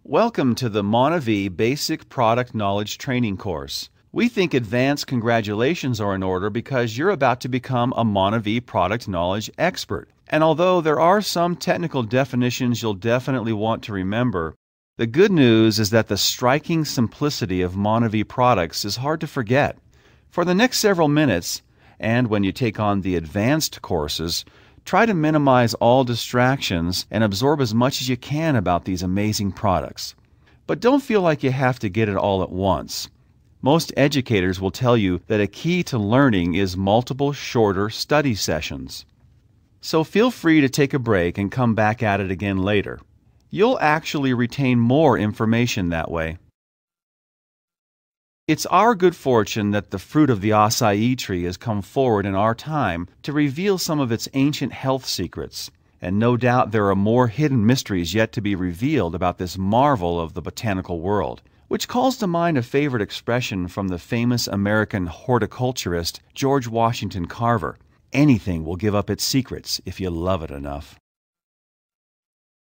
Welcome to the Monavie Basic Product Knowledge Training course. We think advanced congratulations are in order because you're about to become a Monavie product knowledge expert. And although there are some technical definitions you'll definitely want to remember, the good news is that the striking simplicity of Monavie products is hard to forget. For the next several minutes, and when you take on the advanced courses, try to minimize all distractions and absorb as much as you can about these amazing products. But don't feel like you have to get it all at once. Most educators will tell you that a key to learning is multiple shorter study sessions. So feel free to take a break and come back at it again later. You'll actually retain more information that way. It's our good fortune that the fruit of the acai tree has come forward in our time to reveal some of its ancient health secrets, and no doubt there are more hidden mysteries yet to be revealed about this marvel of the botanical world, which calls to mind a favorite expression from the famous American horticulturist George Washington Carver: "Anything will give up its secrets if you love it enough."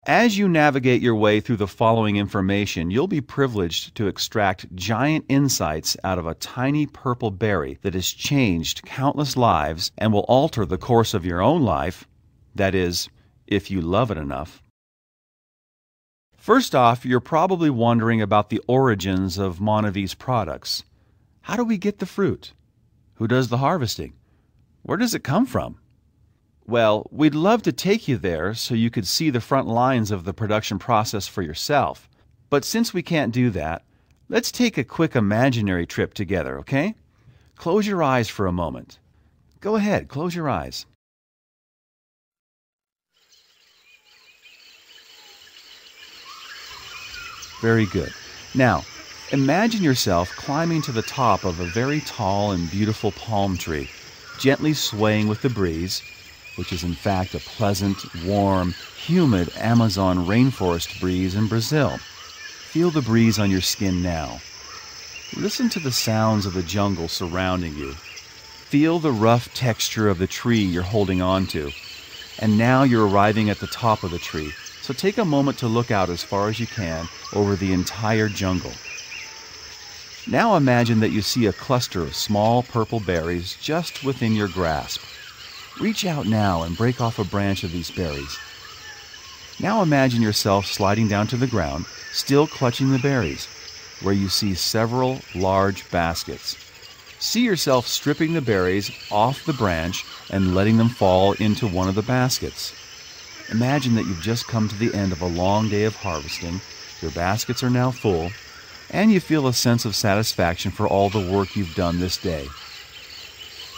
As you navigate your way through the following information, you'll be privileged to extract giant insights out of a tiny purple berry that has changed countless lives and will alter the course of your own life, that is, if you love it enough. First off, you're probably wondering about the origins of Monavie's products. How do we get the fruit? Who does the harvesting? Where does it come from? Well, we'd love to take you there so you could see the front lines of the production process for yourself. But since we can't do that, let's take a quick imaginary trip together, okay? Close your eyes for a moment. Go ahead, close your eyes. Very good. Now, imagine yourself climbing to the top of a very tall and beautiful palm tree, gently swaying with the breeze, which is in fact a pleasant, warm, humid Amazon rainforest breeze in Brazil. Feel the breeze on your skin now. Listen to the sounds of the jungle surrounding you. Feel the rough texture of the tree you're holding on to. And now you're arriving at the top of the tree, so take a moment to look out as far as you can over the entire jungle. Now imagine that you see a cluster of small purple berries just within your grasp. Reach out now and break off a branch of these berries. Now imagine yourself sliding down to the ground, still clutching the berries, where you see several large baskets. See yourself stripping the berries off the branch and letting them fall into one of the baskets. Imagine that you've just come to the end of a long day of harvesting, your baskets are now full, and you feel a sense of satisfaction for all the work you've done this day.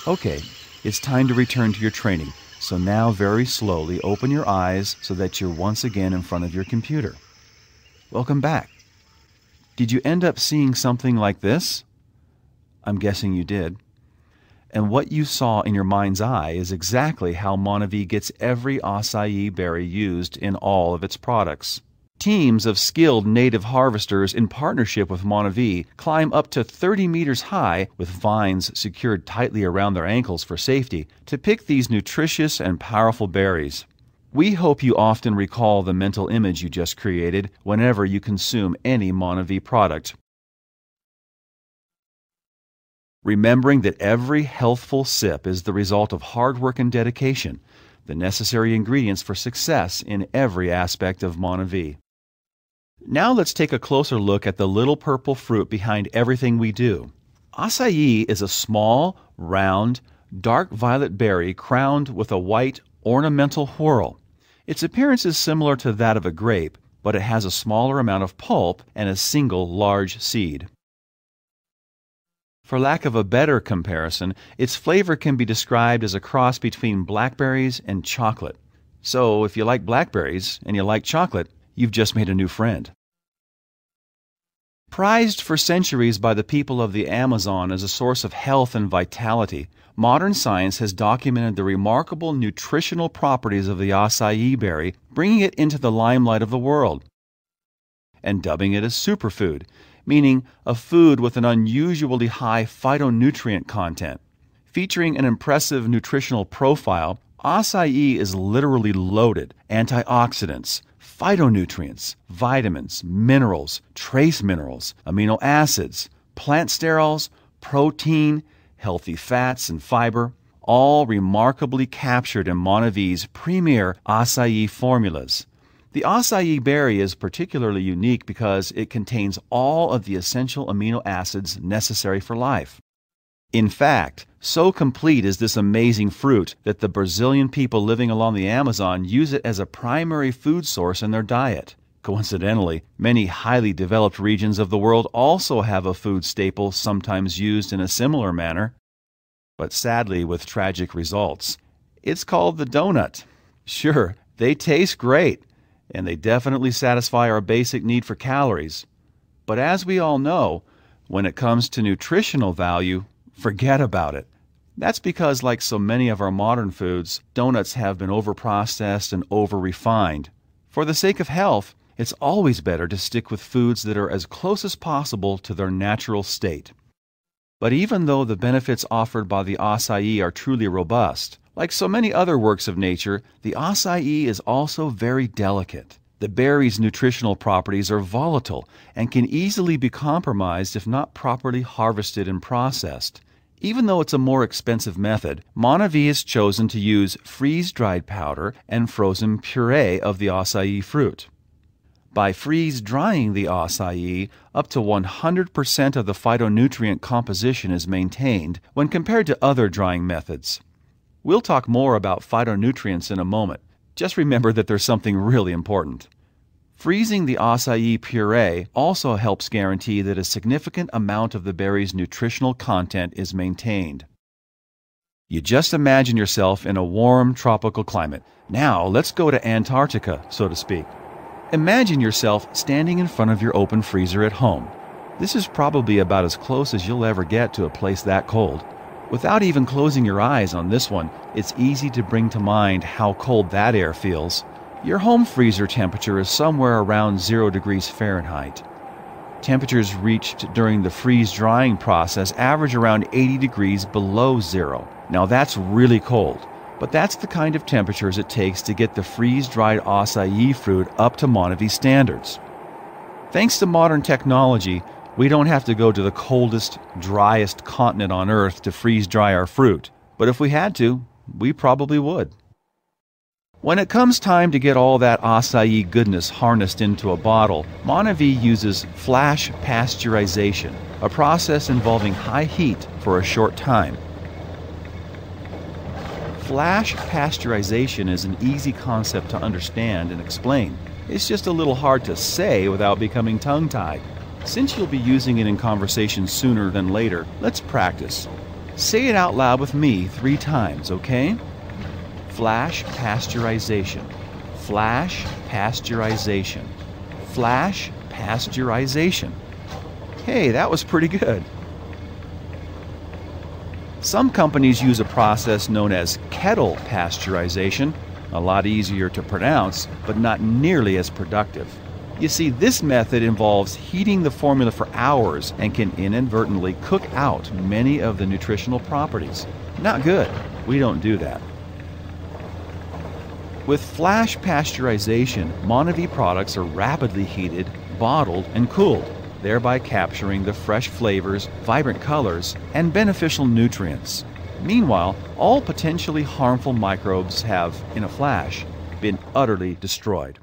Okay. It's time to return to your training, so now very slowly open your eyes so that you're once again in front of your computer. Welcome back. Did you end up seeing something like this? I'm guessing you did. And what you saw in your mind's eye is exactly how Monavie gets every acai berry used in all of its products. Teams of skilled native harvesters in partnership with Monavie climb up to 30 meters high with vines secured tightly around their ankles for safety to pick these nutritious and powerful berries. We hope you often recall the mental image you just created whenever you consume any Monavie product. Remembering that every healthful sip is the result of hard work and dedication, the necessary ingredients for success in every aspect of Monavie. Now let's take a closer look at the little purple fruit behind everything we do. Acai is a small, round, dark violet berry crowned with a white, ornamental whorl. Its appearance is similar to that of a grape, but it has a smaller amount of pulp and a single large seed. For lack of a better comparison, its flavor can be described as a cross between blackberries and chocolate. So if you like blackberries and you like chocolate, you've just made a new friend. Prized for centuries by the people of the Amazon as a source of health and vitality, modern science has documented the remarkable nutritional properties of the acai berry, bringing it into the limelight of the world, and dubbing it a superfood, meaning a food with an unusually high phytonutrient content. Featuring an impressive nutritional profile, acai is literally loaded. Antioxidants, phytonutrients, vitamins, minerals, trace minerals, amino acids, plant sterols, protein, healthy fats, and fiber, all remarkably captured in Monavi's premier acai formulas. The acai berry is particularly unique because it contains all of the essential amino acids necessary for life. In fact, so complete is this amazing fruit that the Brazilian people living along the Amazon use it as a primary food source in their diet. Coincidentally, many highly developed regions of the world also have a food staple sometimes used in a similar manner, but sadly with tragic results. It's called the donut. Sure, they taste great, and they definitely satisfy our basic need for calories. But as we all know, when it comes to nutritional value, forget about it. That's because, like so many of our modern foods, donuts have been overprocessed and over-refined. For the sake of health, it's always better to stick with foods that are as close as possible to their natural state. But even though the benefits offered by the acai are truly robust, like so many other works of nature, the acai is also very delicate. The berry's nutritional properties are volatile and can easily be compromised if not properly harvested and processed. Even though it's a more expensive method, Monavi has chosen to use freeze-dried powder and frozen puree of the acai fruit. By freeze-drying the acai, up to 100% of the phytonutrient composition is maintained when compared to other drying methods. We'll talk more about phytonutrients in a moment. Just remember that there's something really important. Freezing the acai puree also helps guarantee that a significant amount of the berry's nutritional content is maintained. You just imagine yourself in a warm tropical climate. Now let's go to Antarctica, so to speak. Imagine yourself standing in front of your open freezer at home. This is probably about as close as you'll ever get to a place that cold. Without even closing your eyes on this one, it's easy to bring to mind how cold that air feels. Your home freezer temperature is somewhere around 0 degrees Fahrenheit. Temperatures reached during the freeze-drying process average around 80 degrees below zero. Now that's really cold, but that's the kind of temperatures it takes to get the freeze-dried acai fruit up to Monavi standards. Thanks to modern technology, we don't have to go to the coldest, driest continent on Earth to freeze-dry our fruit. But if we had to, we probably would. When it comes time to get all that acai goodness harnessed into a bottle, Monavi uses flash pasteurization, a process involving high heat for a short time. Flash pasteurization is an easy concept to understand and explain. It's just a little hard to say without becoming tongue-tied. Since you'll be using it in conversation sooner than later, let's practice. Say it out loud with me 3 times, okay? Flash pasteurization. Flash pasteurization. Flash pasteurization. Hey, that was pretty good. Some companies use a process known as kettle pasteurization, a lot easier to pronounce, but not nearly as productive. You see, this method involves heating the formula for hours and can inadvertently cook out many of the nutritional properties. Not good. We don't do that. With flash pasteurization, Monavi products are rapidly heated, bottled, and cooled, thereby capturing the fresh flavors, vibrant colors, and beneficial nutrients. Meanwhile, all potentially harmful microbes have, in a flash, been utterly destroyed.